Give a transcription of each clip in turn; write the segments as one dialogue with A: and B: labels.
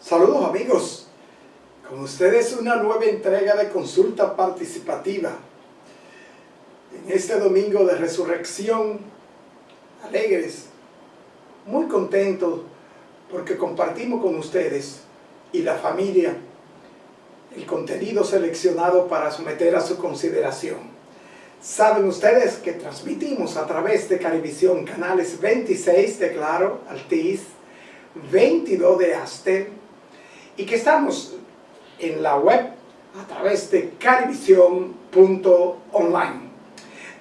A: Saludos amigos, con ustedes una nueva entrega de consulta participativa. En este domingo de resurrección, alegres, muy contentos porque compartimos con ustedes y la familia el contenido seleccionado para someter a su consideración. Saben ustedes que transmitimos a través de Carivisión, canales 26 de Claro, Altiz, 22 de Astel, y que estamos en la web a través de carivisión.online.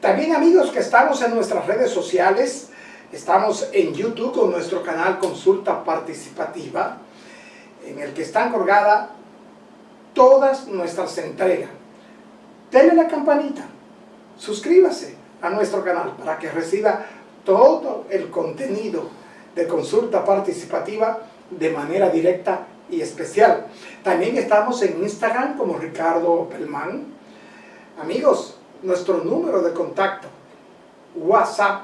A: También amigos que estamos en nuestras redes sociales, estamos en YouTube con nuestro canal Consulta Participativa, en el que están colgadas todas nuestras entregas. Denle la campanita, suscríbase a nuestro canal para que reciba todo el contenido de Consulta Participativa de manera directa y especial. También estamos en Instagram como Ricardo Pelman. Amigos, nuestro número de contacto, WhatsApp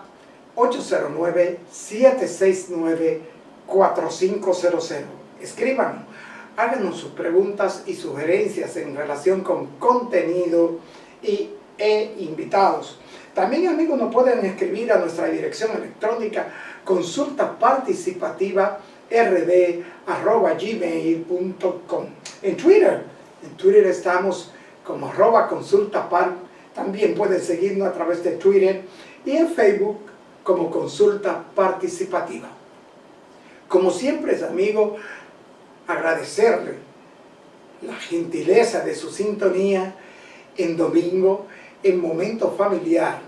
A: 809-769-4500. Escríbanos, háganos sus preguntas y sugerencias en relación con contenido e invitados. También amigos nos pueden escribir a nuestra dirección electrónica consultaparticipativa@gmail.com. En Twitter estamos como @consultapar. También pueden seguirnos a través de Twitter y en Facebook como Consulta Participativa. Como siempre, amigo, agradecerle la gentileza de su sintonía en domingo, en momento familiar,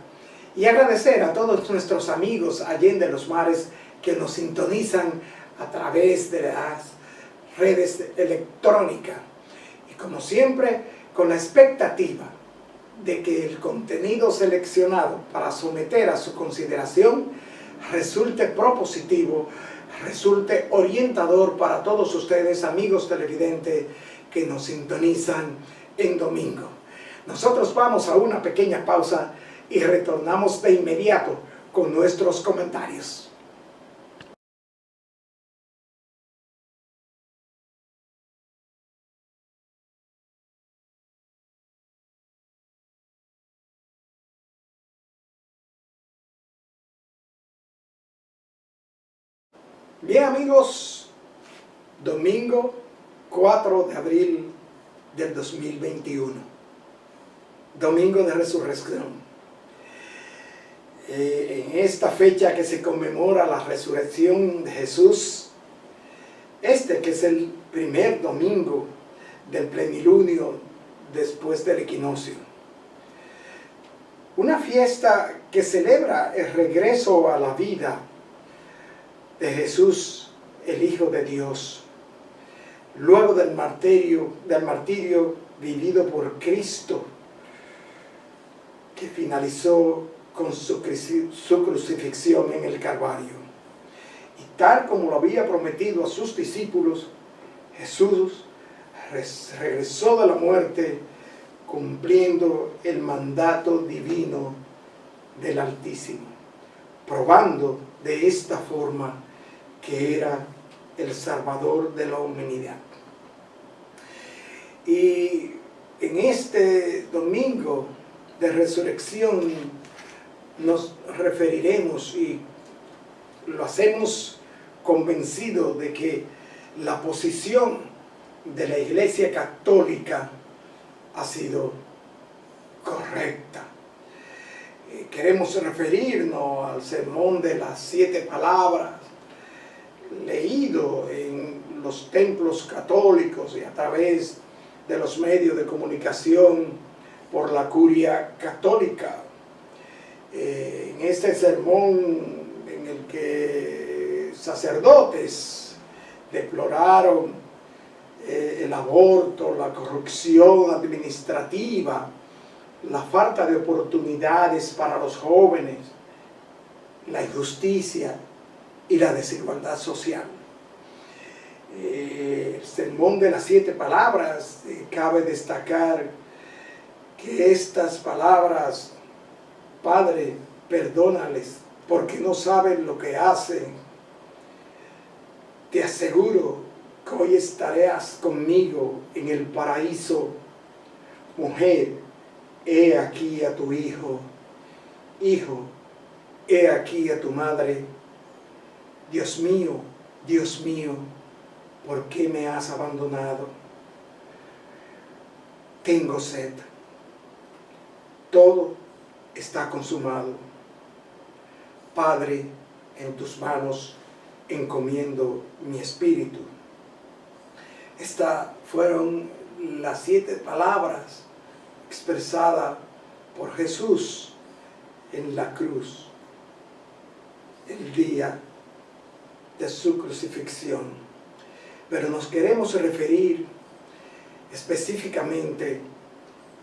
A: y agradecer a todos nuestros amigos allende los mares que nos sintonizan a través de las redes electrónicas. Y como siempre, con la expectativa de que el contenido seleccionado para someter a su consideración resulte propositivo, resulte orientador para todos ustedes, amigos televidentes que nos sintonizan en domingo. Nosotros vamos a una pequeña pausa y retornamos de inmediato con nuestros comentarios. Bien amigos, domingo 4 de abril del 2021, domingo de resurrección. En esta fecha que se conmemora la resurrección de Jesús, que es el primer domingo del plenilunio después del equinoccio. Una fiesta que celebra el regreso a la vida de Jesús, el Hijo de Dios, luego del martirio vivido por Cristo, que finalizó con su crucifixión en el Calvario. Y tal como lo había prometido a sus discípulos, Jesús regresó de la muerte cumpliendo el mandato divino del Altísimo, probando de esta forma que era el Salvador de la humanidad. Y en este domingo de resurrección nos referiremos, y lo hacemos convencidos de que la posición de la Iglesia Católica ha sido correcta. Queremos referirnos al sermón de las 7 palabras, leído en los templos católicos y a través de los medios de comunicación por la curia católica. En este sermón en el que sacerdotes deploraron el aborto, la corrupción administrativa, la falta de oportunidades para los jóvenes, la injusticia y la desigualdad social. El sermón de las 7 palabras, cabe destacar que estas palabras: Padre, perdónales porque no saben lo que hacen. Te aseguro que hoy hoy estarás conmigo en el paraíso. Mujer, he aquí a tu hijo. Hijo, he aquí a tu madre. Dios mío, ¿por qué me has abandonado? Tengo sed. Todo está consumado. Padre, en tus manos encomiendo mi espíritu. Estas fueron las 7 palabras expresadas por Jesús en la cruz, el día de su crucifixión. Pero nos queremos referir específicamente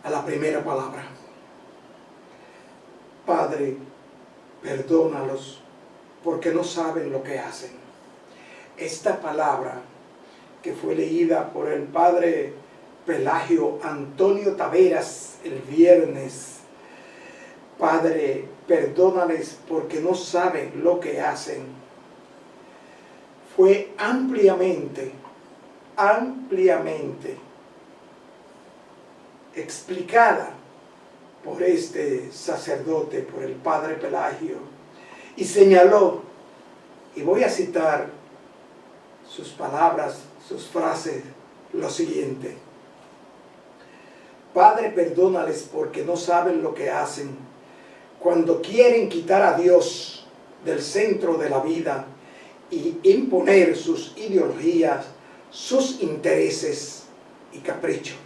A: a la primera palabra. Padre, perdónalos porque no saben lo que hacen. Esta palabra que fue leída por el padre Pelagio Antonio Taveras el viernes, Padre, perdónales porque no saben lo que hacen, fue ampliamente explicada por este sacerdote, por el padre Pelagio, y señaló, y voy a citar sus palabras, sus frases, lo siguiente: Padre, perdónales porque no saben lo que hacen cuando quieren quitar a Dios del centro de la vida y imponer sus ideologías, sus intereses y caprichos.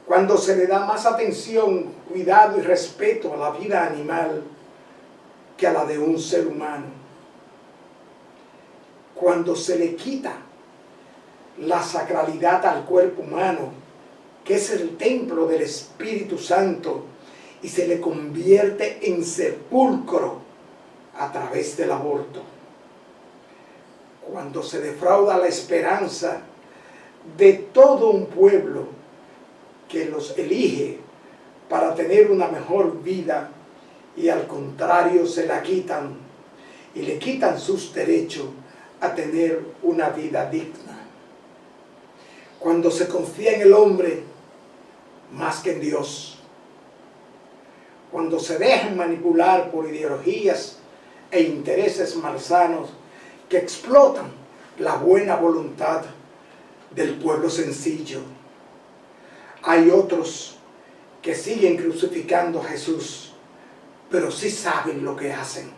A: Cuando se le da más atención, cuidado y respeto a la vida animal que a la de un ser humano. Cuando se le quita la sacralidad al cuerpo humano, que es el templo del Espíritu Santo, y se le convierte en sepulcro a través del aborto. Cuando se defrauda la esperanza de todo un pueblo que los elige para tener una mejor vida, y al contrario se la quitan y le quitan sus derechos a tener una vida digna. Cuando se confía en el hombre más que en Dios. Cuando se dejan manipular por ideologías e intereses malsanos que explotan la buena voluntad del pueblo sencillo. Hay otros que siguen crucificando a Jesús, pero sí saben lo que hacen.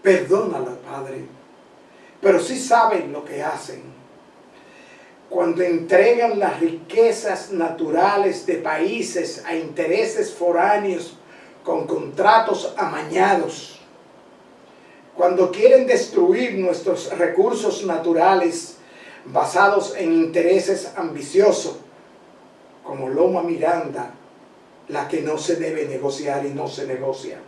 A: Perdónalo, Padre, pero sí saben lo que hacen. Cuando entregan las riquezas naturales de países a intereses foráneos con contratos amañados. Cuando quieren destruir nuestros recursos naturales basados en intereses ambiciosos, como Loma Miranda, la que no se debe negociar y no se negocia.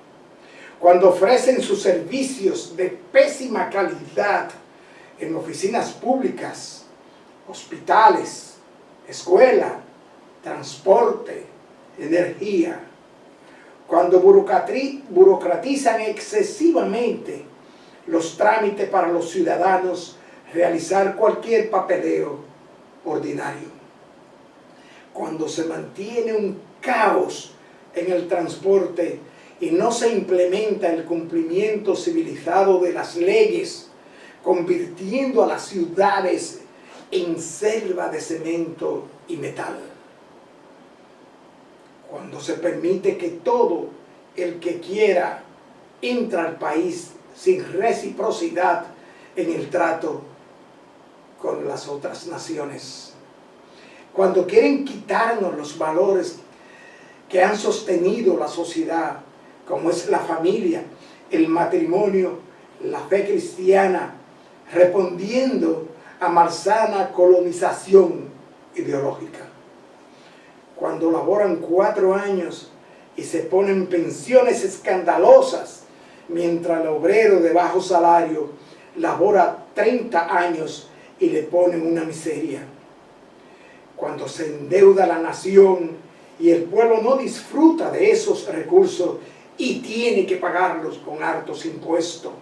A: Cuando ofrecen sus servicios de pésima calidad en oficinas públicas, hospitales, escuela, transporte, energía. Cuando burocratizan excesivamente los trámites para los ciudadanos realizar cualquier papeleo ordinario. Cuando se mantiene un caos en el transporte y no se implementa el cumplimiento civilizado de las leyes, convirtiendo a las ciudades en selva de cemento y metal. Cuando se permite que todo el que quiera entre al país sin reciprocidad en el trato con las otras naciones. Cuando quieren quitarnos los valores que han sostenido la sociedad, como es la familia, el matrimonio, la fe cristiana, respondiendo a malsana colonización ideológica. Cuando laboran 4 años y se ponen pensiones escandalosas, mientras el obrero de bajo salario labora 30 años y le ponen una miseria. Cuando se endeuda la nación y el pueblo no disfruta de esos recursos y tiene que pagarlos con hartos impuestos.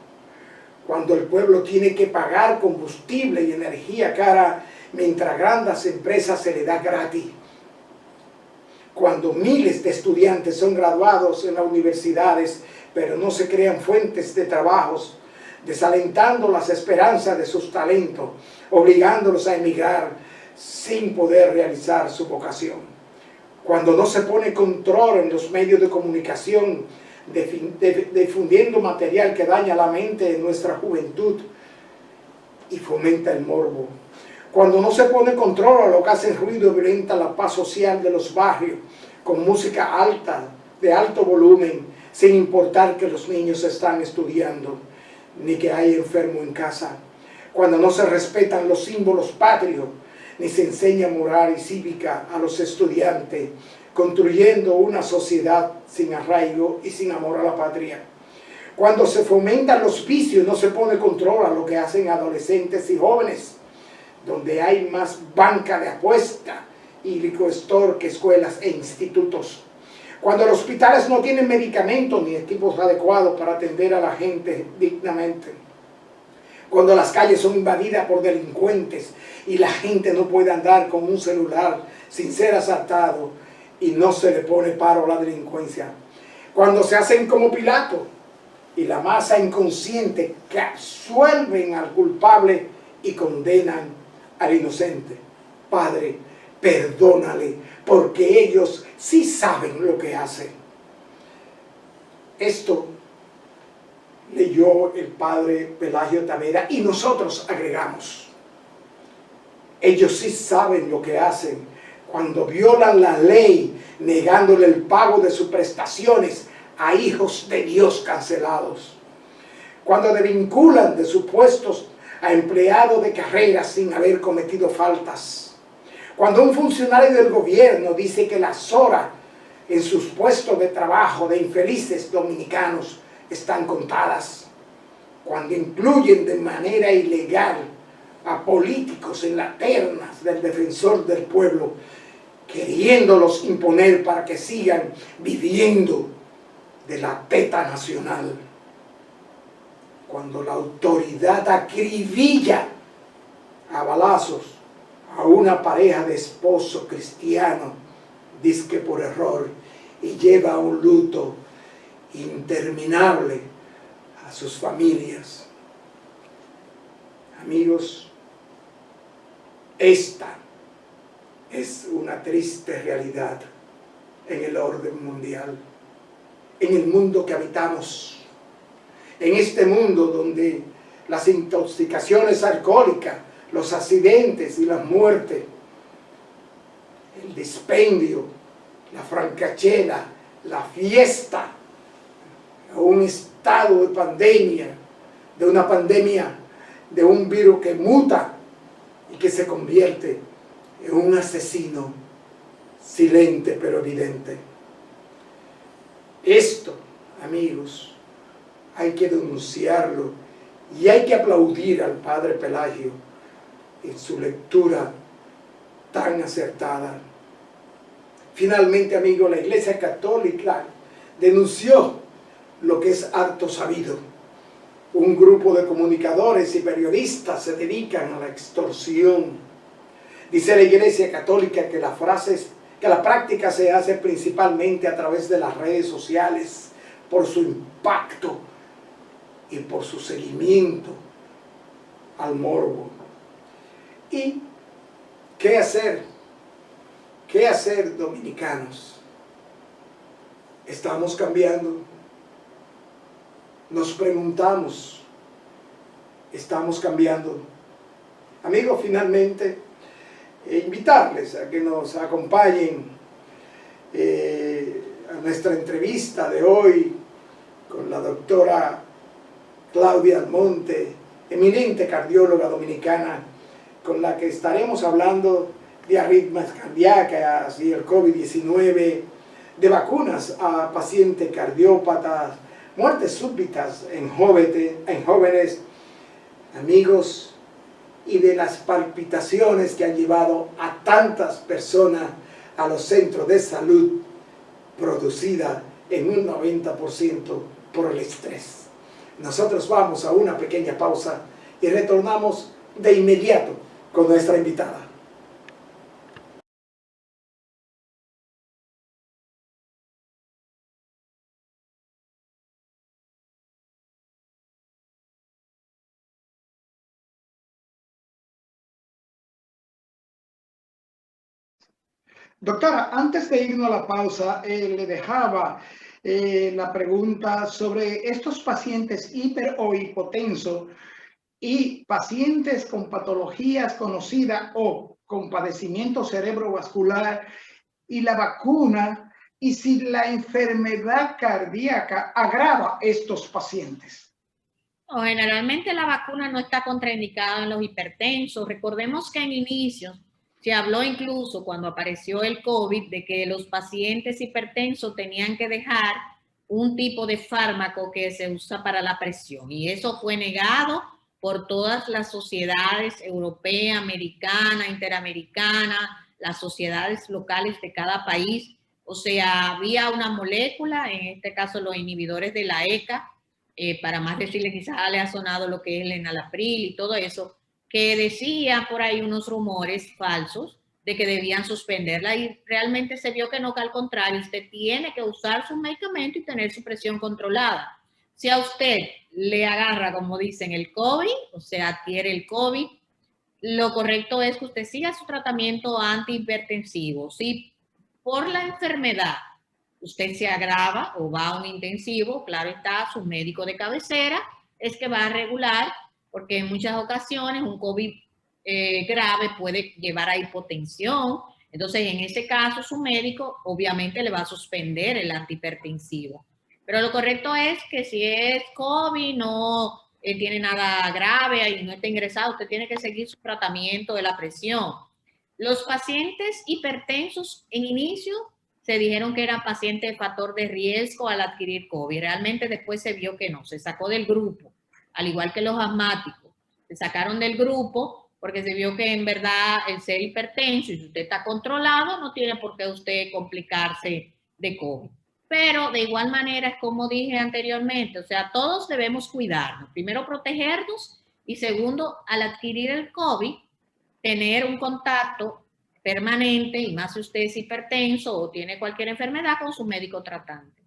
A: cuando el pueblo tiene que pagar combustible y energía cara, mientras grandes empresas se le da gratis. Cuando miles de estudiantes son graduados en las universidades, pero no se crean fuentes de trabajos, desalentando las esperanzas de sus talentos, obligándolos a emigrar sin poder realizar su vocación. Cuando no se pone control en los medios de comunicación, difundiendo material que daña la mente de nuestra juventud y fomenta el morbo. Cuando no se pone control a lo que hace ruido y violenta la paz social de los barrios, con música alta, de alto volumen, sin importar que los niños están estudiando, ni que hay enfermo en casa. Cuando no se respetan los símbolos patrios, ni se enseña moral y cívica a los estudiantes, construyendo una sociedad sin arraigo y sin amor a la patria. Cuando se fomentan los vicios y no se pone control a lo que hacen adolescentes y jóvenes, donde hay más banca de apuesta y liquor store que escuelas e institutos. Cuando los hospitales no tienen medicamentos ni equipos adecuados para atender a la gente dignamente. Cuando las calles son invadidas por delincuentes y la gente no puede andar con un celular sin ser asaltado y no se le pone paro a la delincuencia. Cuando se hacen como Pilato y la masa inconsciente que absuelven al culpable y condenan al inocente. Padre, perdónale, porque ellos sí saben lo que hacen. Esto leyó el padre Pelagio Tavera y nosotros agregamos. Ellos sí saben lo que hacen cuando violan la ley, negándole el pago de sus prestaciones a hijos de Dios cancelados. Cuando desvinculan de sus puestos a empleados de carrera sin haber cometido faltas. Cuando un funcionario del gobierno dice que las horas en sus puestos de trabajo de infelices dominicanos están contadas. Cuando incluyen de manera ilegal a políticos en las ternas del defensor del pueblo, queriéndolos imponer para que sigan viviendo de la teta nacional. Cuando la autoridad acribilla a balazos a una pareja de esposo cristiano, dizque por error, y lleva un luto interminable a sus familias. Amigos, esta es una triste realidad en el orden mundial, en el mundo que habitamos. En este mundo donde las intoxicaciones alcohólicas, los accidentes y las muertes, el dispendio, la francachela, la fiesta, un estado de pandemia, de una pandemia, de un virus que muta y que se convierte en un asesino silente pero evidente. Esto, amigos, hay que denunciarlo y hay que aplaudir al padre Pelagio en su lectura tan acertada. Finalmente, amigos, la Iglesia Católica denunció lo que es harto sabido. Un grupo de comunicadores y periodistas se dedican a la extorsión. Dice la Iglesia Católica que la práctica se hace principalmente a través de las redes sociales por su impacto y por su seguimiento al morbo. ¿Y qué hacer? ¿Qué hacer, dominicanos? ¿Estamos cambiando? Nos preguntamos, ¿estamos cambiando? Amigos, finalmente, invitarles a que nos acompañen a nuestra entrevista de hoy con la doctora Claudia Almonte, eminente cardióloga dominicana, con la que estaremos hablando de arritmias cardíacas y el COVID-19, de vacunas a pacientes cardiópatas, muertes súbitas en jóvenes, amigos, y de las palpitaciones que han llevado a tantas personas a los centros de salud, producida en un 90% por el estrés. Nosotros vamos a una pequeña pausa y retornamos de inmediato con nuestra invitada. Doctora, antes de irnos a la pausa, le dejaba la pregunta sobre estos pacientes hiper o hipotensos y pacientes con patologías conocidas o con padecimiento cerebrovascular y la vacuna, y si la enfermedad cardíaca agrava estos pacientes.
B: O generalmente la vacuna no está contraindicada en los hipertensos. Recordemos que en inicio se habló incluso cuando apareció el COVID de que los pacientes hipertensos tenían que dejar un tipo de fármaco que se usa para la presión, y eso fue negado por todas las sociedades europea, americana, interamericana, las sociedades locales de cada país. O sea, había una molécula, en este caso los inhibidores de la ECA, para más decirle, quizás le ha sonado lo que es el enalapril y todo eso, que decía por ahí unos rumores falsos de que debían suspenderla, y realmente se vio que no, que al contrario, usted tiene que usar su medicamento y tener su presión controlada. Si a usted le agarra, como dicen, el COVID, o sea, adquiere el COVID, lo correcto es que usted siga su tratamiento antihipertensivo. Si por la enfermedad usted se agrava o va a un intensivo, claro está, su médico de cabecera es que va a regular, porque en muchas ocasiones un COVID grave puede llevar a hipotensión. Entonces, en ese caso, su médico obviamente le va a suspender el antihipertensivo. Pero lo correcto es que si es COVID, no tiene nada grave y no está ingresado, usted tiene que seguir su tratamiento de la presión. Los pacientes hipertensos en inicio se dijeron que eran pacientes de factor de riesgo al adquirir COVID. Realmente después se vio que no, se sacó del grupo, al igual que los asmáticos. Se sacaron del grupo porque se vio que en verdad el ser hipertenso, y si usted está controlado, no tiene por qué usted complicarse de COVID. Pero de igual manera, es como dije anteriormente, o sea, todos debemos cuidarnos. Primero, protegernos, y segundo, al adquirir el COVID, tener un contacto permanente, y más si usted es hipertenso o tiene cualquier enfermedad, con su médico tratante.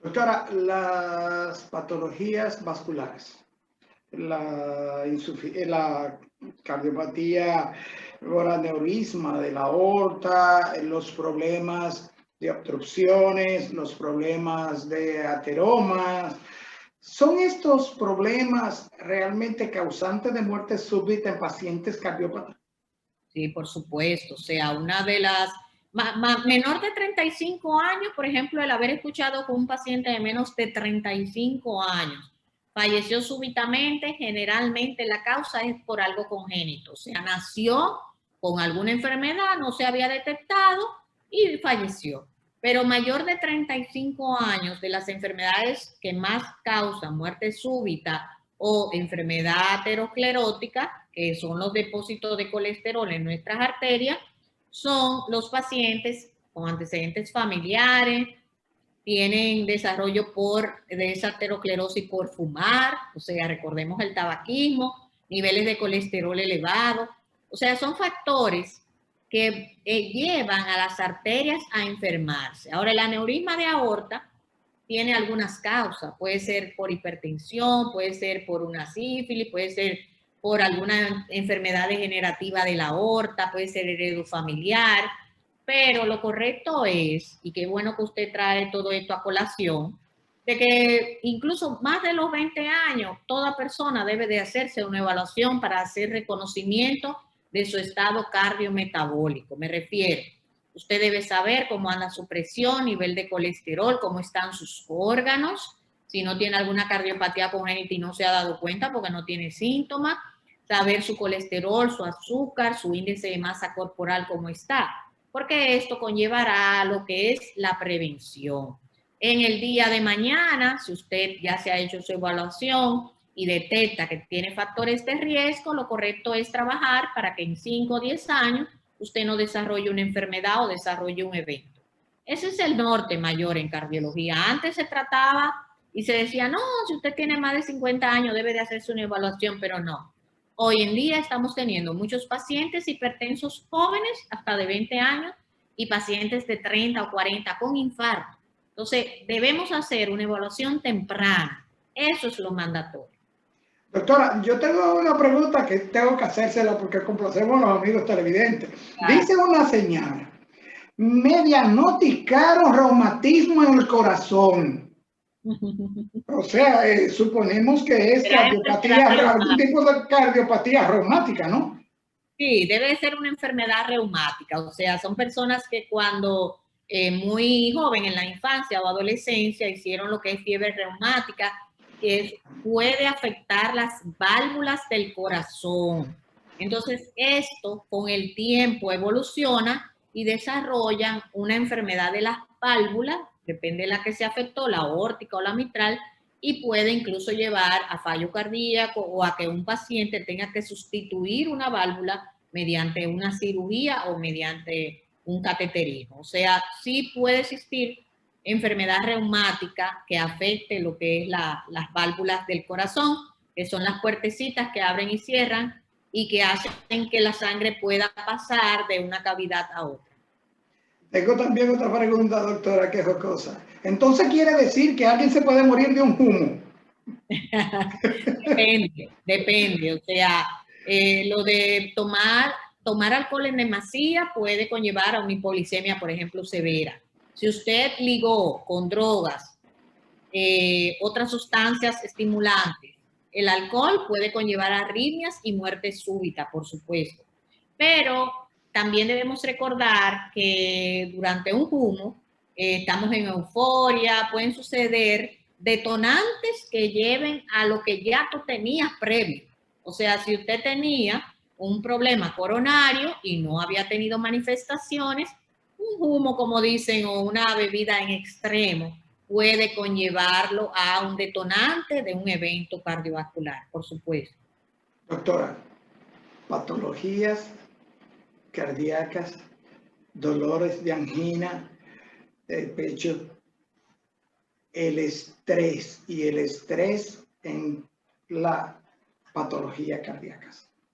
A: Doctora, las patologías vasculares, la cardiopatía, el aneurisma de la aorta, los problemas de obstrucciones, los problemas de ateromas, ¿son estos problemas realmente causantes de muerte súbita en pacientes cardiópatas?
B: Sí, por supuesto. O sea, una de las menor de 35 años, por ejemplo, el haber escuchado que un paciente de menos de 35 años falleció súbitamente, generalmente la causa es por algo congénito. O sea, nació con alguna enfermedad, no se había detectado y falleció. Pero mayor de 35 años, de las enfermedades que más causan muerte súbita o enfermedad aterosclerótica, que son los depósitos de colesterol en nuestras arterias, son los pacientes con antecedentes familiares, tienen desarrollo de esa aterosclerosis por fumar, o sea, recordemos el tabaquismo, niveles de colesterol elevados, o sea, son factores que llevan a las arterias a enfermarse. Ahora, el aneurisma de aorta tiene algunas causas, puede ser por hipertensión, puede ser por una sífilis, puede ser por alguna enfermedad degenerativa de la aorta, puede ser heredofamiliar, pero lo correcto es, y qué bueno que usted trae todo esto a colación, de que incluso más de los 20 años, toda persona debe de hacerse una evaluación para hacer reconocimiento de su estado cardiometabólico. Me refiero, usted debe saber cómo anda su presión, nivel de colesterol, cómo están sus órganos, si no tiene alguna cardiopatía congénita y no se ha dado cuenta porque no tiene síntomas, saber su colesterol, su azúcar, su índice de masa corporal, cómo está, porque esto conllevará a lo que es la prevención. En el día de mañana, si usted ya se ha hecho su evaluación y detecta que tiene factores de riesgo, lo correcto es trabajar para que en 5 o 10 años usted no desarrolle una enfermedad o desarrolle un evento. Ese es el norte mayor en cardiología. Antes se trataba Y se decía, no, si usted tiene más de 50 años debe de hacerse una evaluación, pero no. Hoy en día estamos teniendo muchos pacientes hipertensos jóvenes, hasta de 20 años, y pacientes de 30 o 40 con infarto. Entonces, debemos hacer una evaluación temprana. Eso es lo mandatorio.
A: Doctora, yo tengo una pregunta que tengo que hacérsela porque complacemos a los amigos televidentes.
B: Claro.
A: Dice una señora, me diagnosticaron reumatismo en el corazón. O sea, suponemos que es
B: Será
A: cardiopatía,
B: enfermedad
A: algún
B: reumática.
A: tipo de cardiopatía reumática, ¿no?
B: Sí, debe de ser una enfermedad reumática, o sea, son personas que cuando muy joven en la infancia o adolescencia hicieron lo que es fiebre reumática, puede afectar las válvulas del corazón. Entonces, esto con el tiempo evoluciona y desarrollan una enfermedad de las válvulas, depende de la que se afectó, la aórtica o la mitral, y puede incluso llevar a fallo cardíaco o a que un paciente tenga que sustituir una válvula mediante una cirugía o mediante un cateterismo. O sea, sí puede existir enfermedad reumática que afecte lo que es las válvulas del corazón, que son las puertecitas que abren y cierran y que hacen que la sangre pueda pasar de una cavidad a otra.
A: Tengo también otra pregunta, doctora, que es jocosa. Entonces quiere decir que alguien se puede morir de un humo.
B: Depende. O sea, lo de tomar alcohol en demasía puede conllevar a una hipoglicemia, por ejemplo, severa. Si usted ligó con drogas, otras sustancias estimulantes, el alcohol puede conllevar arritmias y muerte súbita, por supuesto. Pero también debemos recordar que durante un humo estamos en euforia, pueden suceder detonantes que lleven a lo que ya tú tenías previo. O sea, si usted tenía un problema coronario y no había tenido manifestaciones, un humo, como dicen, o una bebida en extremo puede conllevarlo a un detonante de un evento cardiovascular, por supuesto.
A: Doctora, patologías cardíacas, dolores de angina, del pecho, el estrés y el estrés en la patología cardíaca.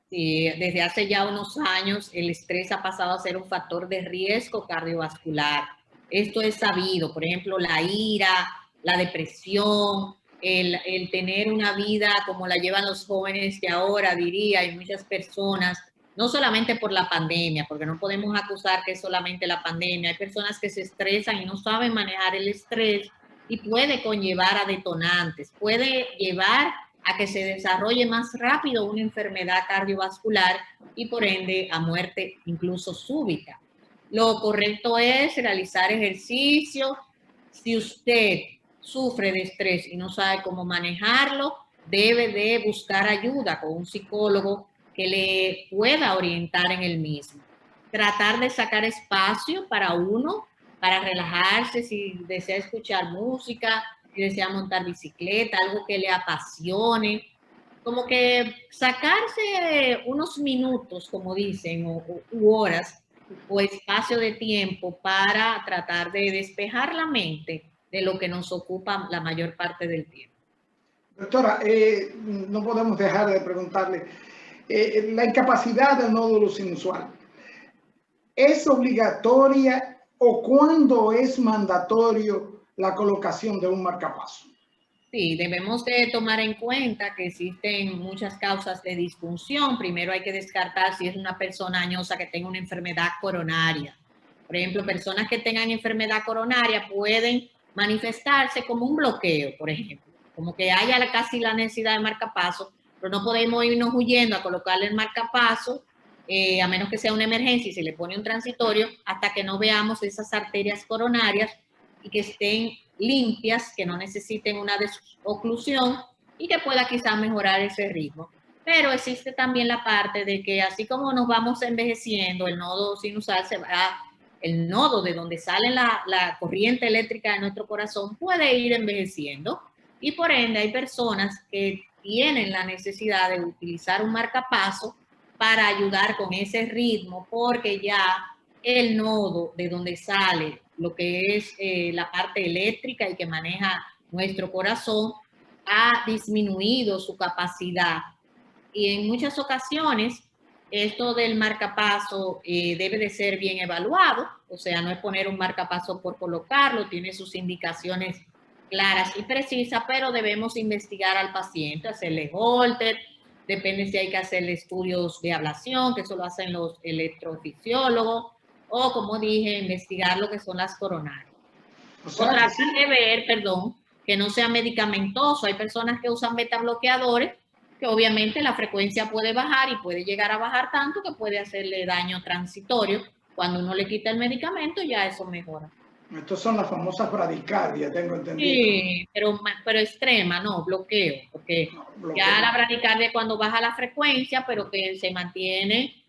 B: Sí, desde hace ya unos años el estrés ha pasado a ser un factor de riesgo cardiovascular. Esto es sabido, por ejemplo, la ira, la depresión, el tener una vida como la llevan los jóvenes de ahora, diría, y muchas personas, no solamente por la pandemia, porque no podemos acusar que es solamente la pandemia, hay personas que se estresan y no saben manejar el estrés y puede conllevar a detonantes, puede llevar a que se desarrolle más rápido una enfermedad cardiovascular y por ende a muerte incluso súbita. Lo correcto es realizar ejercicio. Si usted sufre de estrés y no sabe cómo manejarlo, debe de buscar ayuda con un psicólogo que le pueda orientar en el mismo. Tratar de sacar espacio para uno, para relajarse, si desea escuchar música, si desea montar bicicleta, algo que le apasione, como que sacarse unos minutos, como dicen, u horas o espacio de tiempo para tratar de despejar la mente de lo que nos ocupa la mayor parte del tiempo.
A: Doctora, no podemos dejar de preguntarle, la incapacidad del nódulo sinusal, ¿es obligatoria o cuándo es mandatorio la colocación de un marcapaso?
B: Sí, debemos de tomar en cuenta que existen muchas causas de disfunción. Primero hay que descartar si es una persona añosa que tenga una enfermedad coronaria. Por ejemplo, personas que tengan enfermedad coronaria pueden manifestarse como un bloqueo, por ejemplo, como que haya casi la necesidad de marcapaso, pero no podemos irnos huyendo a colocarle el marcapaso, a menos que sea una emergencia y se le pone un transitorio, hasta que no veamos esas arterias coronarias y que estén limpias, que no necesiten una desoclusión y que pueda quizás mejorar ese ritmo. Pero existe también la parte de que así como nos vamos envejeciendo, el nodo sinusal se va, el nodo de donde sale la corriente eléctrica de nuestro corazón puede ir envejeciendo y por ende hay personas que tienen la necesidad de utilizar un marcapaso para ayudar con ese ritmo porque ya el nodo de donde sale lo que es la parte eléctrica y que maneja nuestro corazón ha disminuido su capacidad. Y en muchas ocasiones esto del marcapaso debe de ser bien evaluado, o sea, no es poner un marcapaso por colocarlo, tiene sus indicaciones claras y precisas, pero debemos investigar al paciente, hacerle holter, depende si hay que hacerle estudios de ablación, que eso lo hacen los electrofisiólogos, o como dije, investigar lo que son las coronarias.
A: O
B: O
A: sea que
B: tratar
A: sí.
B: de ver, perdón, que no sea medicamentoso. Hay personas que usan betabloqueadores, que obviamente la frecuencia puede bajar y puede llegar a bajar tanto que puede hacerle daño transitorio. Cuando uno le quita el medicamento, ya eso mejora.
A: Estos son las famosas bradicardias, tengo entendido.
B: Sí, pero extrema, no, bloqueo, porque
A: No,
B: ya
A: bloqueo.
B: la bradicardia es cuando baja la frecuencia, pero que se mantiene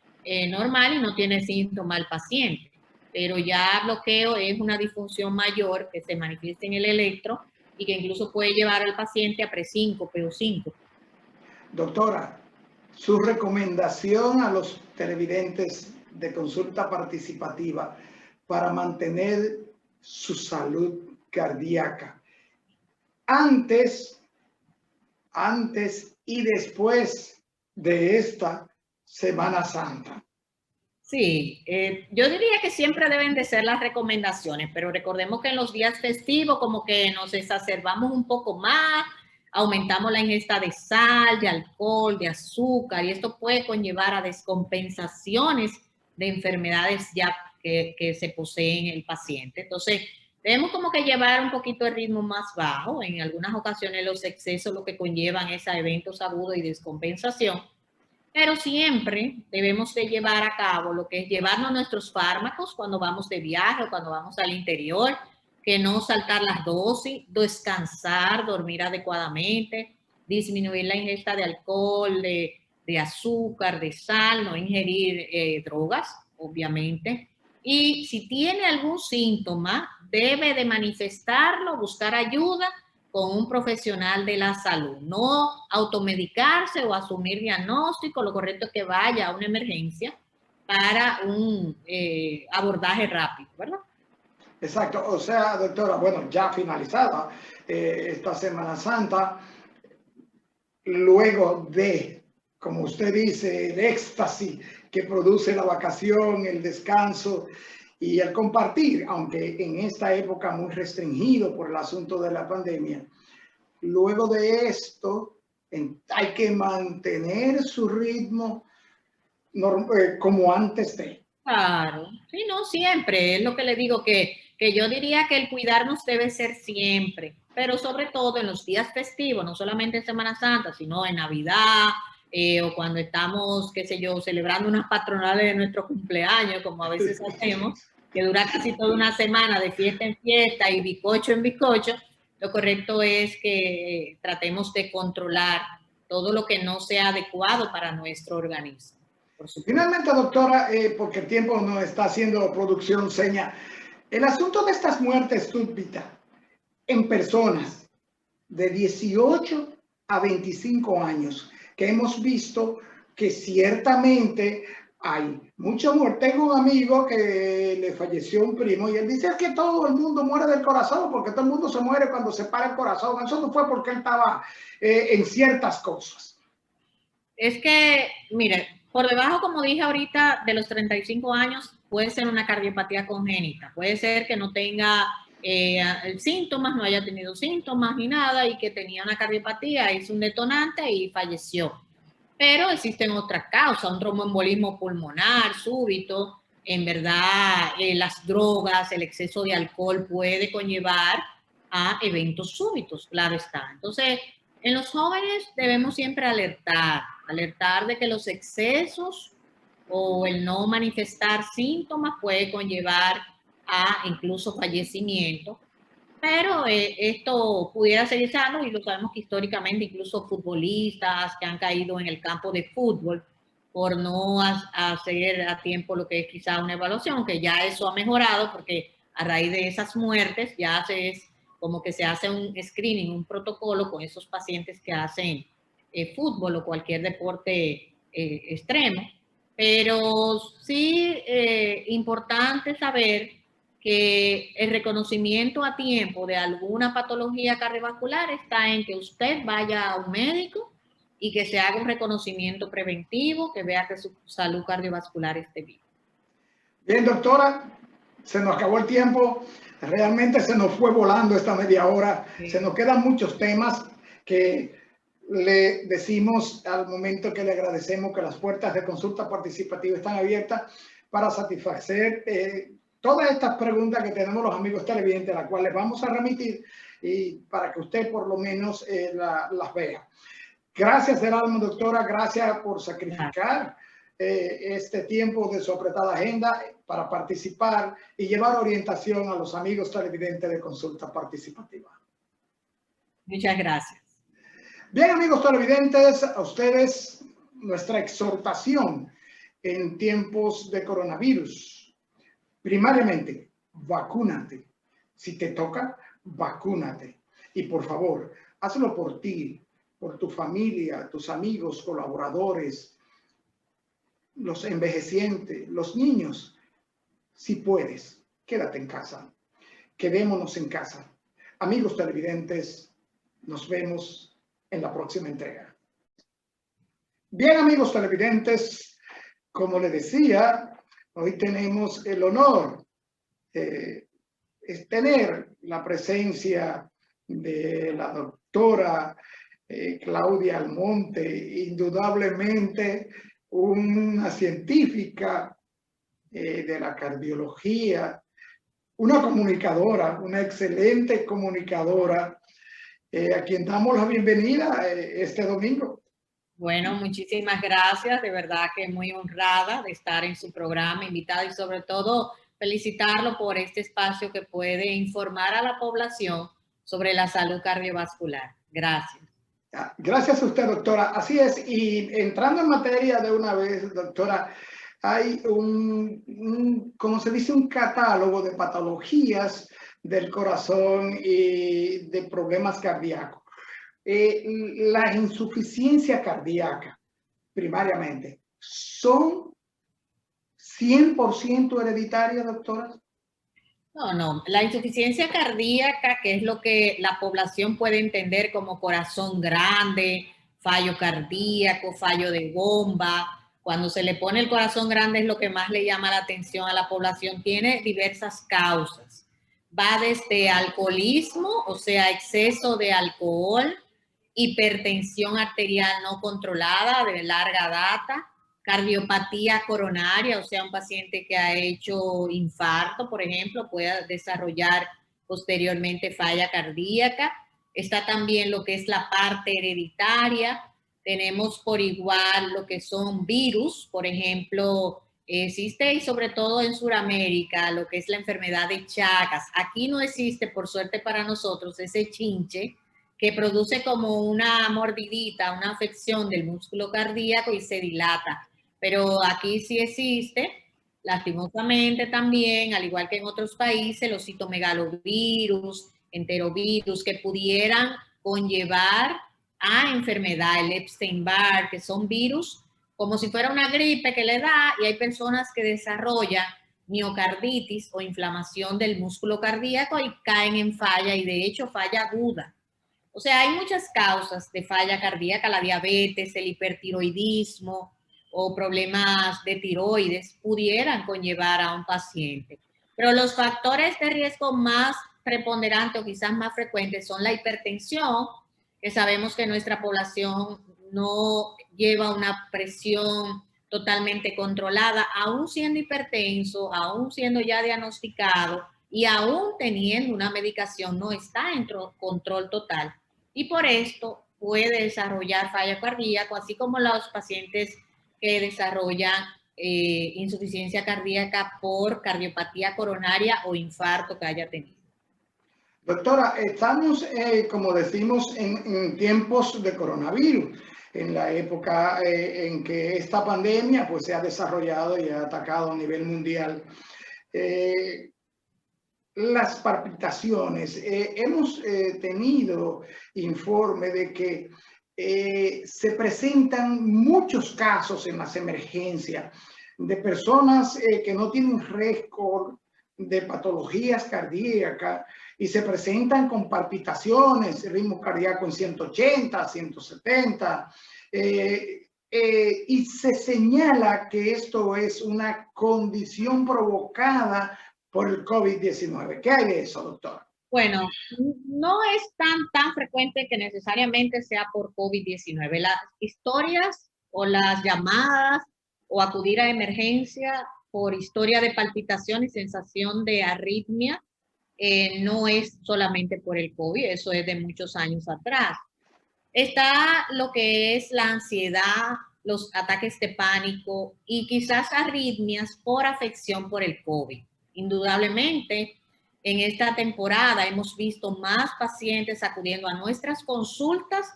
B: normal y no tiene síntomas el paciente. Pero ya bloqueo es una disfunción mayor que se manifiesta en el electro y que incluso puede llevar al paciente a presíncope o síncope.
A: Doctora, su recomendación a los televidentes de consulta participativa para mantener su salud cardíaca antes y después de esta Semana Santa.
B: Sí, yo diría que siempre deben de ser las recomendaciones, pero recordemos que en los días festivos como que nos exacerbamos un poco más, aumentamos la ingesta de sal, de alcohol, de azúcar, y esto puede conllevar a descompensaciones de enfermedades ya que se poseen el paciente. Entonces, debemos como que llevar un poquito el ritmo más bajo. En algunas ocasiones los excesos lo que conllevan es a eventos agudos y descompensación. Pero siempre debemos de llevar a cabo lo que es llevarnos nuestros fármacos cuando vamos de viaje o cuando vamos al interior, que no saltar las dosis, descansar, dormir adecuadamente, disminuir la ingesta de alcohol, de azúcar, de sal, no ingerir drogas, obviamente. Y si tiene algún síntoma, debe de manifestarlo, buscar ayuda con un profesional de la salud, no automedicarse o asumir diagnóstico, lo correcto es que vaya a una emergencia para un abordaje rápido, ¿verdad?
A: Exacto, o sea, doctora, bueno, ya finalizada esta Semana Santa, luego de, como usted dice, el éxtasis que produce la vacación, el descanso y el compartir, aunque en esta época muy restringido por el asunto de la pandemia, luego de esto hay que mantener su ritmo como antes de.
B: Claro, sí, no siempre, es lo que le digo, que yo diría que el cuidarnos debe ser siempre, pero sobre todo en los días festivos, no solamente en Semana Santa, sino en Navidad o cuando estamos, qué sé yo, celebrando unas patronales de nuestro cumpleaños, como a veces hacemos, que dura casi toda una semana de fiesta en fiesta y bizcocho en bizcocho. Lo correcto es que tratemos de controlar todo lo que no sea adecuado para nuestro organismo, por supuesto.
A: Finalmente, doctora, porque el tiempo nos está haciendo producción seña, el asunto de estas muertes súbitas en personas de 18 a 25 años, que hemos visto que ciertamente hay mucha muerte. Tengo un amigo que le falleció un primo y él dice que todo el mundo muere del corazón, porque todo el mundo se muere cuando se para el corazón. Eso no fue porque él estaba en ciertas cosas.
B: Es que, mire, por debajo, como dije ahorita, de los 35 años puede ser una cardiopatía congénita. Puede ser que no tenga síntomas, no haya tenido síntomas ni nada y que tenía una cardiopatía, hizo un detonante y falleció. Pero existen otras causas, un tromboembolismo pulmonar súbito. En verdad, las drogas, el exceso de alcohol puede conllevar a eventos súbitos, claro está. Entonces, en los jóvenes debemos siempre alertar de que los excesos o el no manifestar síntomas puede conllevar a incluso fallecimiento. Pero esto pudiera seguir sano y lo sabemos que históricamente incluso futbolistas que han caído en el campo de fútbol por no hacer a tiempo lo que es quizá una evaluación, que ya eso ha mejorado porque a raíz de esas muertes ya es como que se hace un screening, un protocolo con esos pacientes que hacen fútbol o cualquier deporte extremo. Pero sí importante saber que el reconocimiento a tiempo de alguna patología cardiovascular está en que usted vaya a un médico y que se haga un reconocimiento preventivo, que vea que su salud cardiovascular esté bien.
A: Bien, doctora, se nos acabó el tiempo. Realmente se nos fue volando esta media hora.
B: Sí.
A: Se nos quedan muchos temas que le decimos al momento que le agradecemos que las puertas de consulta participativa están abiertas para satisfacer todas estas preguntas que tenemos los amigos televidentes, las cuales vamos a remitir y para que usted por lo menos las vea. Gracias del alma, doctora. Gracias por sacrificar este tiempo de su apretada agenda para participar y llevar orientación a los amigos televidentes de consulta participativa.
B: Muchas gracias.
A: Bien, amigos televidentes, a ustedes nuestra exhortación en tiempos de coronavirus. Primariamente, vacúnate. Si te toca, vacúnate. Y por favor, hazlo por ti, por tu familia, tus amigos, colaboradores, los envejecientes, los niños. Si puedes, quédate en casa. Quedémonos en casa. Amigos televidentes, nos vemos en la próxima entrega. Bien, amigos televidentes, como les decía, hoy tenemos el honor de tener la presencia de la doctora Claudia Almonte, indudablemente una científica de la cardiología, una comunicadora, una excelente comunicadora, a quien damos la bienvenida este domingo.
B: Bueno, muchísimas gracias, de verdad que muy honrada de estar en su programa, invitada, y sobre todo felicitarlo por este espacio que puede informar a la población sobre la salud cardiovascular. Gracias.
A: Gracias a usted, doctora. Así es, y entrando en materia de una vez, doctora, hay como se dice, un catálogo de patologías del corazón y de problemas cardíacos. La insuficiencia cardíaca, primariamente, ¿son 100% hereditarias, doctora?
B: No. La insuficiencia cardíaca, que es lo que la población puede entender como corazón grande, fallo cardíaco, fallo de bomba. Cuando se le pone el corazón grande es lo que más le llama la atención a la población. Tiene diversas causas. Va desde alcoholismo, o sea, exceso de alcohol, hipertensión arterial no controlada de larga data, cardiopatía coronaria, o sea, un paciente que ha hecho infarto, por ejemplo, puede desarrollar posteriormente falla cardíaca. Está también lo que es la parte hereditaria. Tenemos por igual lo que son virus, por ejemplo, existe y sobre todo en Sudamérica lo que es la enfermedad de Chagas. Aquí no existe, por suerte para nosotros, ese chinche que produce como una mordidita, una afección del músculo cardíaco y se dilata. Pero aquí sí existe, lastimosamente también, al igual que en otros países, los citomegalovirus, enterovirus, que pudieran conllevar a enfermedad, el Epstein-Barr, que son virus como si fuera una gripe que le da, y hay personas que desarrollan miocarditis o inflamación del músculo cardíaco y caen en falla, y de hecho falla aguda. O sea, hay muchas causas de falla cardíaca, la diabetes, el hipertiroidismo o problemas de tiroides pudieran conllevar a un paciente. Pero los factores de riesgo más preponderantes o quizás más frecuentes son la hipertensión, que sabemos que nuestra población no lleva una presión totalmente controlada, aún siendo hipertenso, aún siendo ya diagnosticado y aún teniendo una medicación, no está en control total. Y por esto puede desarrollar falla cardíaca, así como los pacientes que desarrollan insuficiencia cardíaca por cardiopatía coronaria o infarto que haya tenido.
A: Doctora, estamos, como decimos, en tiempos de coronavirus, en la época en que esta pandemia pues, se ha desarrollado y ha atacado a nivel mundial. Las palpitaciones, hemos tenido informe de que se presentan muchos casos en las emergencias de personas que no tienen récord de patologías cardíacas y se presentan con palpitaciones, ritmo cardíaco en 180, 170, y se señala que esto es una condición provocada por el COVID-19. ¿Qué hay de eso, doctor?
B: Bueno, no es tan frecuente que necesariamente sea por COVID-19. Las historias o las llamadas o acudir a emergencia por historia de palpitación y sensación de arritmia no es solamente por el COVID, eso es de muchos años atrás. Está lo que es la ansiedad, los ataques de pánico y quizás arritmias por afección por el COVID. Indudablemente, en esta temporada hemos visto más pacientes acudiendo a nuestras consultas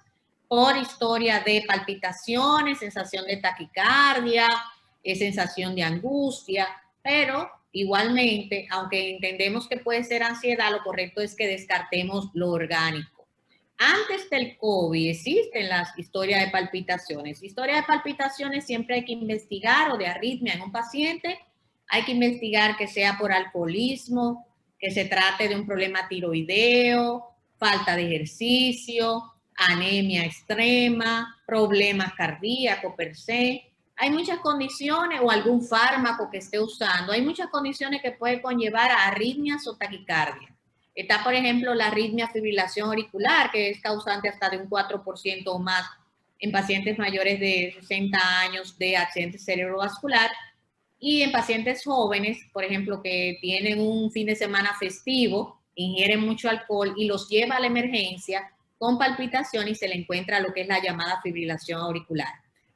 B: por historia de palpitaciones, sensación de taquicardia, sensación de angustia, pero igualmente, aunque entendemos que puede ser ansiedad, lo correcto es que descartemos lo orgánico. Antes del COVID existen las historias de palpitaciones. Historia de palpitaciones siempre hay que investigar, o de arritmia en un paciente, hay que investigar que sea por alcoholismo, que se trate de un problema tiroideo, falta de ejercicio, anemia extrema, problemas cardíacos per se. Hay muchas condiciones, o algún fármaco que esté usando, hay muchas condiciones que pueden conllevar a arritmias o taquicardia. Está, por ejemplo, la arritmia fibrilación auricular, que es causante hasta de un 4% o más en pacientes mayores de 60 años de accidente cerebrovascular, y en pacientes jóvenes, por ejemplo, que tienen un fin de semana festivo, ingieren mucho alcohol y los lleva a la emergencia con palpitación y se le encuentra lo que es la llamada fibrilación auricular.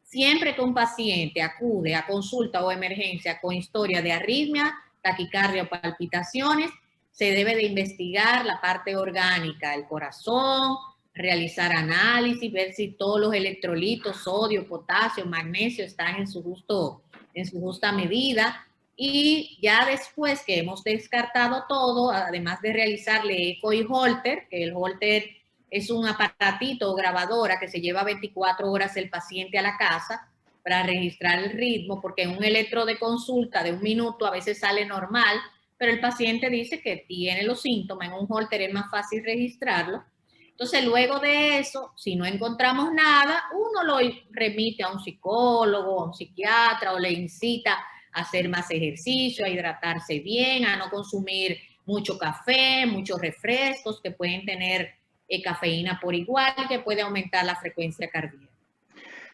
B: Siempre que un paciente acude a consulta o emergencia con historia de arritmia, taquicardia o palpitaciones, se debe de investigar la parte orgánica, el corazón, realizar análisis, ver si todos los electrolitos, sodio, potasio, magnesio están en su justa medida, y ya después que hemos descartado todo, además de realizarle eco y holter, que el holter es un aparatito o grabadora que se lleva 24 horas el paciente a la casa para registrar el ritmo, porque en un electro de consulta de 1 minuto a veces sale normal, pero el paciente dice que tiene los síntomas. En un holter es más fácil registrarlo. Entonces, luego de eso, si no encontramos nada, uno lo remite a un psicólogo, a un psiquiatra, o le incita a hacer más ejercicio, a hidratarse bien, a no consumir mucho café, muchos refrescos que pueden tener cafeína por igual, que puede aumentar la frecuencia cardíaca.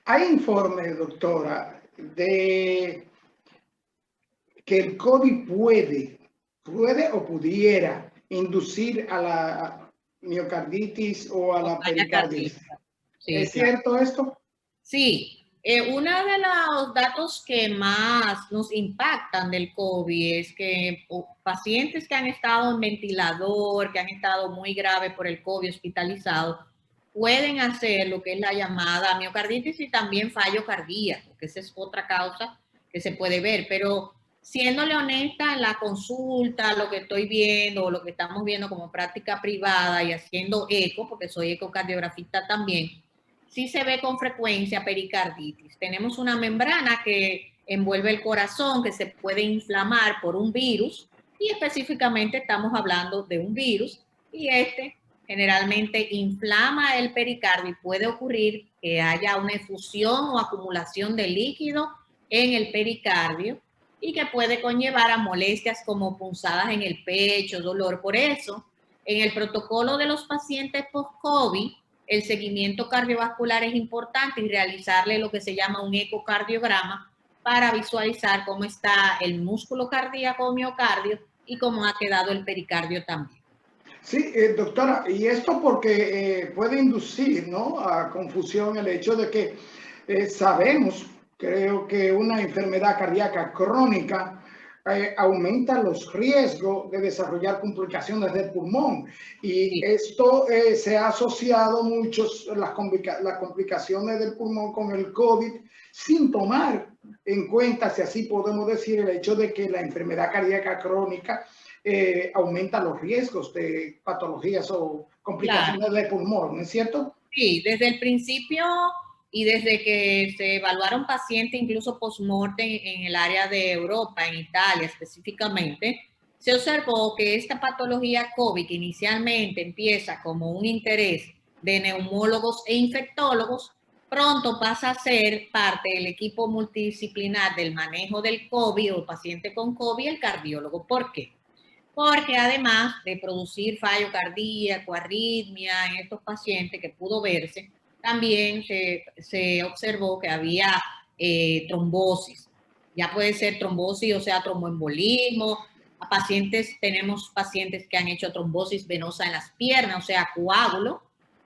A: Hay informes, doctora, de que el COVID puede o pudiera inducir a la miocarditis o a la pericarditis.
B: Sí,
A: ¿Es
B: claro.
A: cierto esto?
B: Sí, uno de los datos que más nos impactan del COVID es que pacientes que han estado en ventilador, que han estado muy graves por el COVID, hospitalizados, pueden hacer lo que es la llamada miocarditis y también fallo cardíaco, que esa es otra causa que se puede ver. Pero siéndole honesta, en la consulta, lo que estoy viendo o lo que estamos viendo como práctica privada y haciendo eco, porque soy ecocardiografista también, sí se ve con frecuencia pericarditis. Tenemos una membrana que envuelve el corazón, que se puede inflamar por un virus, y específicamente estamos hablando de un virus, y este generalmente inflama el pericardio y puede ocurrir que haya una efusión o acumulación de líquido en el pericardio y que puede conllevar a molestias como punzadas en el pecho, dolor. Por eso, en el protocolo de los pacientes post-COVID, el seguimiento cardiovascular es importante, y realizarle lo que se llama un ecocardiograma para visualizar cómo está el músculo cardíaco o miocardio y cómo ha quedado el pericardio también.
A: Sí, doctora, y esto porque puede inducir, ¿no?, a confusión el hecho de que sabemos, creo que una enfermedad cardíaca crónica aumenta los riesgos de desarrollar complicaciones del pulmón, y
B: Sí.
A: esto se ha asociado mucho las complicaciones del pulmón con el COVID, sin tomar en cuenta, si así podemos decir, el hecho de que la enfermedad cardíaca crónica aumenta los riesgos de patologías o complicaciones, claro, del pulmón, ¿no es cierto?
B: Sí, desde el principio y desde que se evaluaron pacientes incluso post-mortem en el área de Europa, en Italia específicamente, se observó que esta patología COVID, que inicialmente empieza como un interés de neumólogos e infectólogos, pronto pasa a ser parte del equipo multidisciplinar del manejo del COVID o paciente con COVID, el cardiólogo. ¿Por qué? Porque además de producir fallo cardíaco, arritmia en estos pacientes que pudo verse, también se observó que había trombosis. Ya puede ser trombosis, o sea, tromboembolismo. A pacientes, tenemos pacientes que han hecho trombosis venosa en las piernas, o sea, coágulo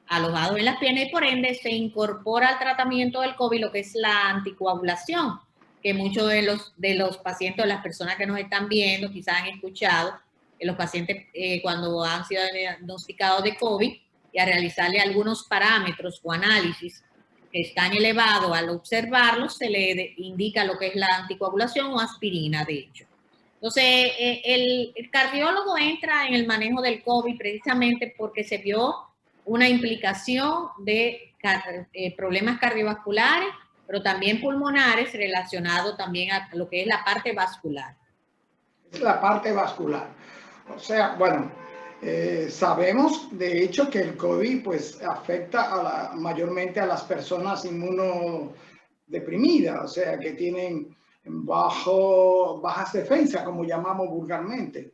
B: alojado en las piernas, y por ende se incorpora al tratamiento del COVID lo que es la anticoagulación, que muchos de los pacientes o las personas que nos están viendo quizás han escuchado los pacientes cuando han sido diagnosticados de COVID y a realizarle algunos parámetros o análisis que están elevados, al observarlos se le indica lo que es la anticoagulación o aspirina, de hecho. Entonces, el cardiólogo entra en el manejo del COVID precisamente porque se vio una implicación de problemas cardiovasculares, pero también pulmonares relacionados también a lo que es la parte vascular.
A: Es la parte vascular. O sea, bueno, sabemos de hecho que el COVID pues afecta mayormente a las personas inmunodeprimidas, o sea, que tienen bajas defensas, como llamamos vulgarmente.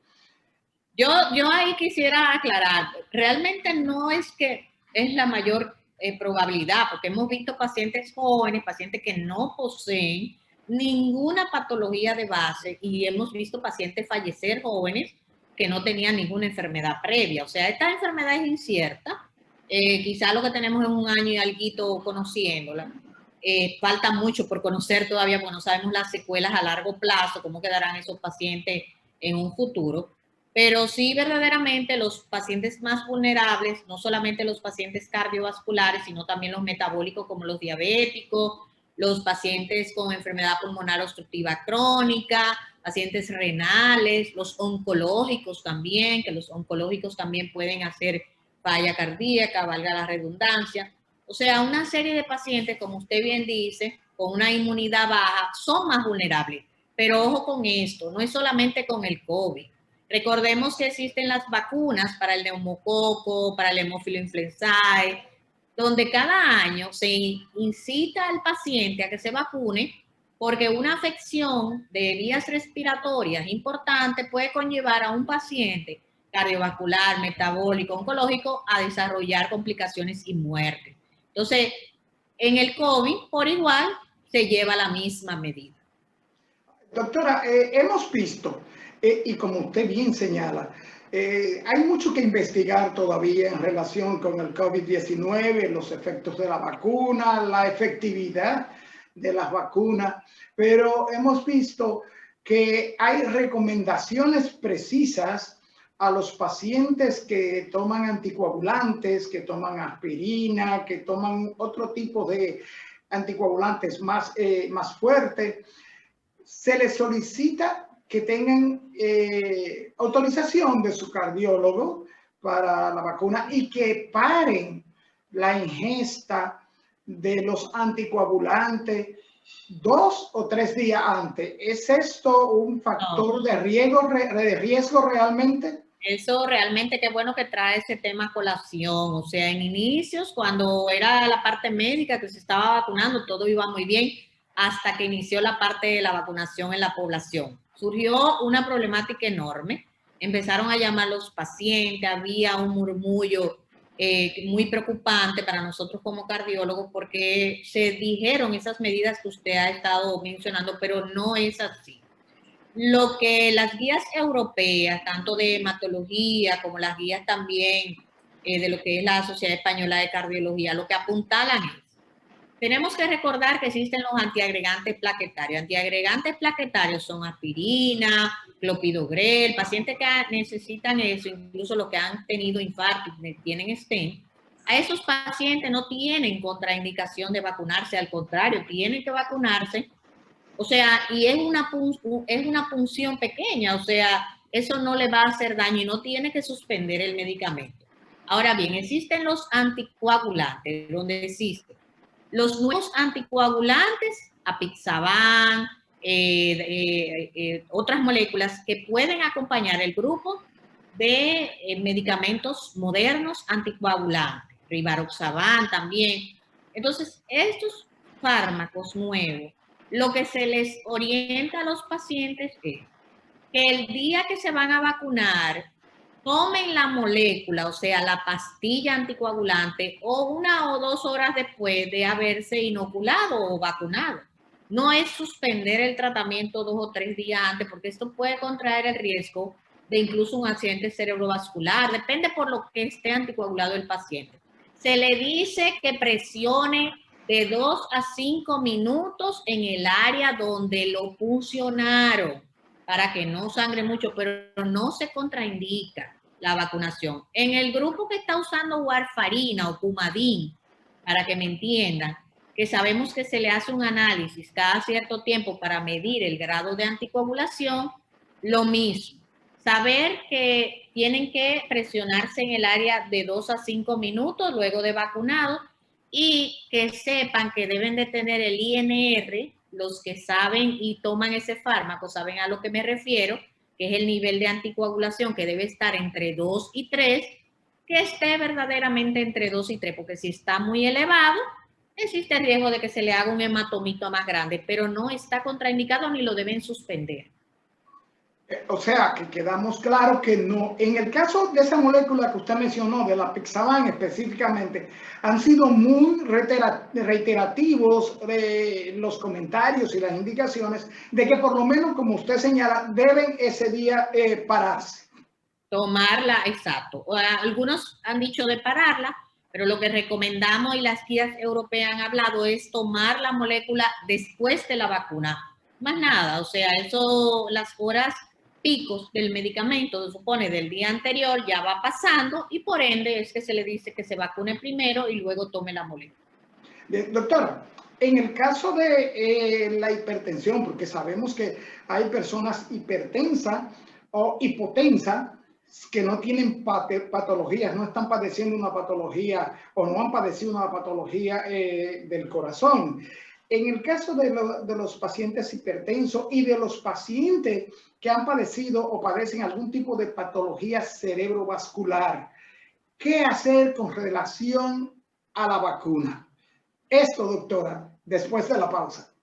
B: Yo ahí quisiera aclarar, realmente no es que es la mayor probabilidad, porque hemos visto pacientes jóvenes, pacientes que no poseen ninguna patología de base y hemos visto pacientes fallecer jóvenes que no tenían ninguna enfermedad previa. O sea, esta enfermedad es incierta, quizá lo que tenemos es un año y alguito conociéndola. Falta mucho por conocer todavía, porque no sabemos las secuelas a largo plazo, cómo quedarán esos pacientes en un futuro. Pero sí, verdaderamente los pacientes más vulnerables, no solamente los pacientes cardiovasculares, sino también los metabólicos como los diabéticos, los pacientes con enfermedad pulmonar obstructiva crónica, pacientes renales, los oncológicos también, que los oncológicos también pueden hacer falla cardíaca, valga la redundancia. O sea, una serie de pacientes, como usted bien dice, con una inmunidad baja, son más vulnerables. Pero ojo con esto, no es solamente con el COVID. Recordemos que existen las vacunas para el neumococo, para el hemófilo influenzae, donde cada año se incita al paciente a que se vacune porque una afección de vías respiratorias importante puede conllevar a un paciente cardiovascular, metabólico, oncológico a desarrollar complicaciones y muerte. Entonces, en el COVID, por igual, se lleva la misma medida.
A: Doctora, hemos visto, y como usted bien señala, hay mucho que investigar todavía en relación con el COVID-19, los efectos de la vacuna, la efectividad de las vacunas, pero hemos visto que hay recomendaciones precisas a los pacientes que toman anticoagulantes, que toman aspirina, que toman otro tipo de anticoagulantes más fuertes. Se les solicita que tengan autorización de su cardiólogo para la vacuna y que paren la ingesta de los anticoagulantes 2 o 3 días antes. ¿Es esto un factor de riesgo realmente?
B: Eso realmente qué bueno que trae ese tema a colación. O sea, en inicios, cuando era la parte médica que se estaba vacunando, todo iba muy bien hasta que inició la parte de la vacunación en la población. Surgió una problemática enorme. Empezaron a llamar los pacientes, había un murmullo muy preocupante para nosotros como cardiólogos porque se dijeron esas medidas que usted ha estado mencionando, pero no es así. Lo que las guías europeas, tanto de hematología como las guías también de lo que es la Sociedad Española de Cardiología, lo que apuntalan es, tenemos que recordar que existen los antiagregantes plaquetarios. Antiagregantes plaquetarios son aspirina, clopidogrel, pacientes que necesitan eso, incluso los que han tenido infarto y tienen stent. A esos pacientes no tienen contraindicación de vacunarse, al contrario, tienen que vacunarse. O sea, y es una punción pequeña, o sea, eso no le va a hacer daño y no tiene que suspender el medicamento. Ahora bien, existen los anticoagulantes, donde existen los nuevos anticoagulantes, apixaban, otras moléculas que pueden acompañar el grupo de medicamentos modernos anticoagulantes, rivaroxaban también. Entonces, estos fármacos nuevos, lo que se les orienta a los pacientes es que el día que se van a vacunar, tomen la molécula, o sea, la pastilla anticoagulante, o 1 o 2 horas después de haberse inoculado o vacunado. No es suspender el tratamiento 2 o 3 días antes, porque esto puede contraer el riesgo de incluso un accidente cerebrovascular, depende por lo que esté anticoagulado el paciente. Se le dice que presione de 2 a 5 minutos en el área donde lo puncionaron para que no sangre mucho, pero no se contraindica la vacunación. En el grupo que está usando warfarina o Coumadin, para que me entiendan, que sabemos que se le hace un análisis cada cierto tiempo para medir el grado de anticoagulación, lo mismo. Saber que tienen que presionarse en el área de 2 a 5 minutos luego de vacunado y que sepan que deben de tener el INR, los que saben y toman ese fármaco saben a lo que me refiero, que es el nivel de anticoagulación que debe estar entre 2 y 3, que esté verdaderamente entre 2 y 3, porque si está muy elevado, existe el riesgo de que se le haga un hematomito más grande, pero no está contraindicado ni lo deben suspender.
A: O sea, que quedamos claro que no. En el caso de esa molécula que usted mencionó, de la Pixaban específicamente, han sido muy reiterativos los comentarios y las indicaciones de que por lo menos, como usted señala, deben ese día pararse.
B: Tomarla, exacto. Algunos han dicho de pararla, pero lo que recomendamos y las guías europeas han hablado es tomar la molécula después de la vacuna. Más nada, o sea, eso, las horas picos del medicamento, se supone, del día anterior ya va pasando y por ende es que se le dice que se vacune primero y luego tome la molécula.
A: Doctora, en el caso de la hipertensión, porque sabemos que hay personas hipertensas o hipotensas que no tienen patologías, no están padeciendo una patología o no han padecido una patología del corazón. En el caso de los pacientes hipertensos y de los pacientes que han padecido o padecen algún tipo de patología cerebrovascular, ¿qué hacer con relación a la vacuna? Esto, doctora, después de la pausa.